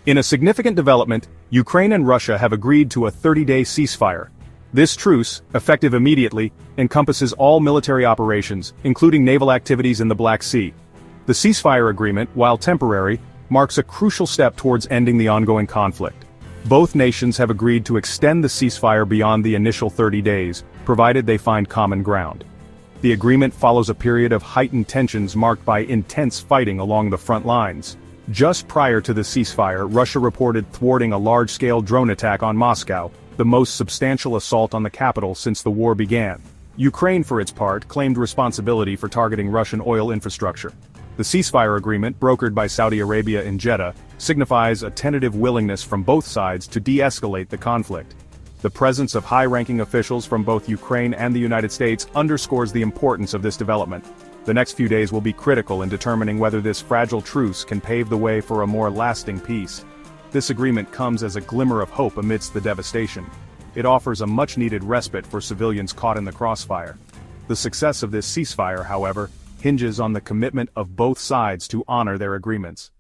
In a significant development, Ukraine and Russia have agreed to a 30-day ceasefire. This truce, effective immediately, encompasses all military operations, including naval activities in the Black Sea. The ceasefire agreement, while temporary, marks a crucial step towards ending the ongoing conflict. Both nations have agreed to extend the ceasefire beyond the initial 30 days, provided they find common ground. The agreement follows a period of heightened tensions marked by intense fighting along the front lines. Just prior to the ceasefire, Russia reported thwarting a large-scale drone attack on Moscow, the most substantial assault on the capital since the war began. Ukraine, for its part, claimed responsibility for targeting Russian oil infrastructure. The ceasefire agreement, brokered by Saudi Arabia in Jeddah, signifies a tentative willingness from both sides to de-escalate the conflict. The presence of high-ranking officials from both Ukraine and the United States underscores the importance of this development. The next few days will be critical in determining whether this fragile truce can pave the way for a more lasting peace. This agreement comes as a glimmer of hope amidst the devastation. It offers a much-needed respite for civilians caught in the crossfire. The success of this ceasefire, however, hinges on the commitment of both sides to honor their agreements.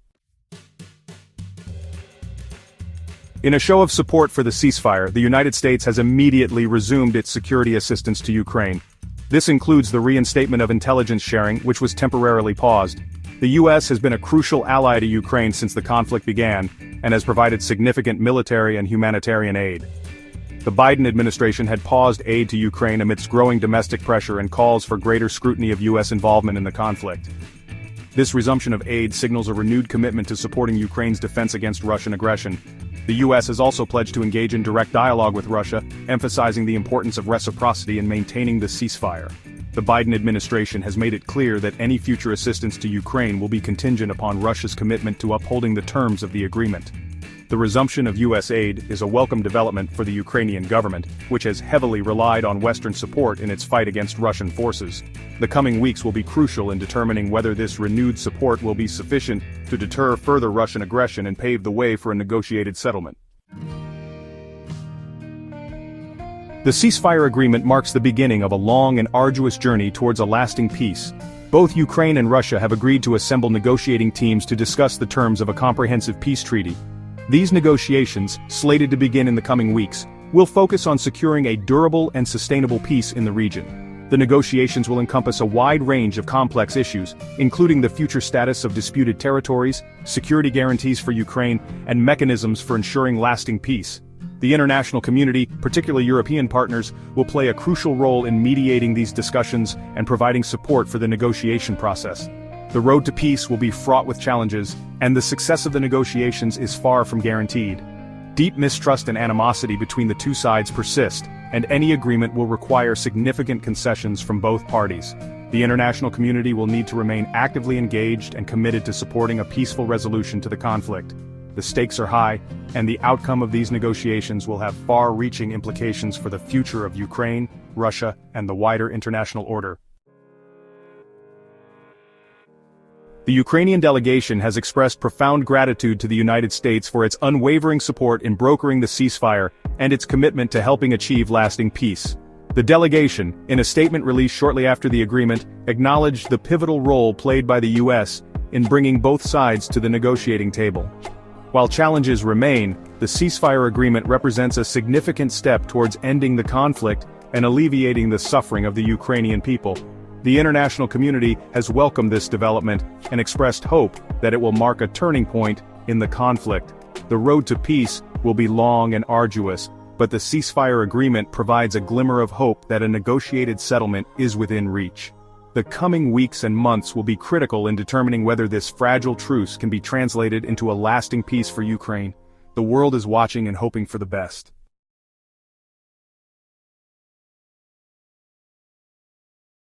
In a show of support for the ceasefire, the United States has immediately resumed its security assistance to Ukraine. This includes the reinstatement of intelligence sharing, which was temporarily paused. The U.S. has been a crucial ally to Ukraine since the conflict began, and has provided significant military and humanitarian aid. The Biden administration had paused aid to Ukraine amidst growing domestic pressure and calls for greater scrutiny of U.S. involvement in the conflict. This resumption of aid signals a renewed commitment to supporting Ukraine's defense against Russian aggression. The U.S. has also pledged to engage in direct dialogue with Russia, emphasizing the importance of reciprocity in maintaining the ceasefire. The Biden administration has made it clear that any future assistance to Ukraine will be contingent upon Russia's commitment to upholding the terms of the agreement. The resumption of U.S. aid is a welcome development for the Ukrainian government, which has heavily relied on Western support in its fight against Russian forces. The coming weeks will be crucial in determining whether this renewed support will be sufficient to deter further Russian aggression and pave the way for a negotiated settlement. The ceasefire agreement marks the beginning of a long and arduous journey towards a lasting peace. Both Ukraine and Russia have agreed to assemble negotiating teams to discuss the terms of a comprehensive peace treaty. These negotiations, slated to begin in the coming weeks, will focus on securing a durable and sustainable peace in the region. The negotiations will encompass a wide range of complex issues, including the future status of disputed territories, security guarantees for Ukraine, and mechanisms for ensuring lasting peace. The international community, particularly European partners, will play a crucial role in mediating these discussions and providing support for the negotiation process. The road to peace will be fraught with challenges, and the success of the negotiations is far from guaranteed. Deep mistrust and animosity between the two sides persist, and any agreement will require significant concessions from both parties. The international community will need to remain actively engaged and committed to supporting a peaceful resolution to the conflict. The stakes are high, and the outcome of these negotiations will have far-reaching implications for the future of Ukraine, Russia, and the wider international order. The Ukrainian delegation has expressed profound gratitude to the United States for its unwavering support in brokering the ceasefire and its commitment to helping achieve lasting peace. The delegation, in a statement released shortly after the agreement, acknowledged the pivotal role played by the U.S. in bringing both sides to the negotiating table. While challenges remain, the ceasefire agreement represents a significant step towards ending the conflict and alleviating the suffering of the Ukrainian people. The international community has welcomed this development and expressed hope that it will mark a turning point in the conflict. The road to peace will be long and arduous, but the ceasefire agreement provides a glimmer of hope that a negotiated settlement is within reach. The coming weeks and months will be critical in determining whether this fragile truce can be translated into a lasting peace for Ukraine. The world is watching and hoping for the best.